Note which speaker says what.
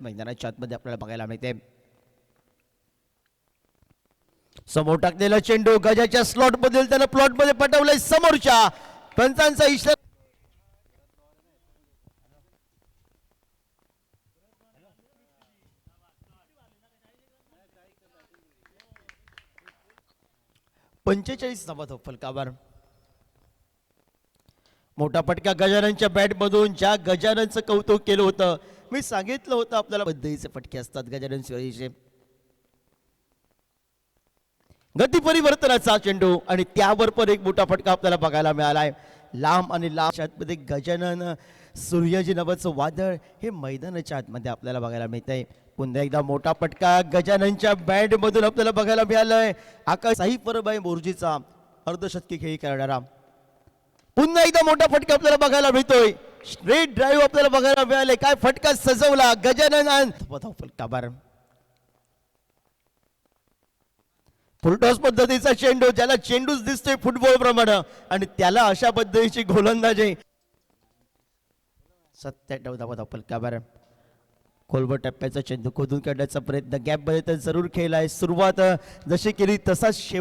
Speaker 1: मैदानाच्या आतमध्ये आपल्याला बघायला मिळते. समोर टाकलेला चेंडू गजाच्या स्लॉट मधील त्यानं प्लॉट मध्ये पटवलंय. समोरच्या पंचांचा इशारा. पंचेचाळीस धावा फलकावर. मोठा फटका गजाननच्या बॅट मधून. ज्या गजाननचं कौतुक केलं होतं, मी सांगितलं होतं आपल्याला पद्धतीचे फटके असतात गजानन शिवाजीचे. गती परिवर्तनाचा चेंडू आणि त्यावर पण एक मोठा फटका आपल्याला बघायला मिळालाय. लांब आणि लांब आतमध्ये गजानन सूर्यजी नावाचं वादळ हे मैदानाच्या आतमध्ये आपल्याला बघायला मिळतंय. पुन्हा एकदा मोठा फटका गजाननच्या बॅट मधून आपल्याला बघायला मिळालाय. आकाश साई परबाई मोर्जीचा अर्धशतकी खेळी करणारा. पुन्हा एकदा मोठा फटका आपल्याला बघायला मिळतोय. स्ट्रेट ड्राईव्ह आपल्याला बघायला मिळाले. काय फटका सजवला गजानन. फलकाबार. फुलटॉस पद्धतीचा चेंडू, ज्याला चेंडूच दिसतोय फुटबॉल प्रमाणे आणि त्याला अशा पद्धतीची गोलंदाजी. 97 धावा फलकाबार. खोलवर टप्प्याचा चेंडू खोदून काढण्याचा प्रयत्न गॅप मध्ये तर जरूर खेळलाय. सुरुवात जशी केली तसाच शेवट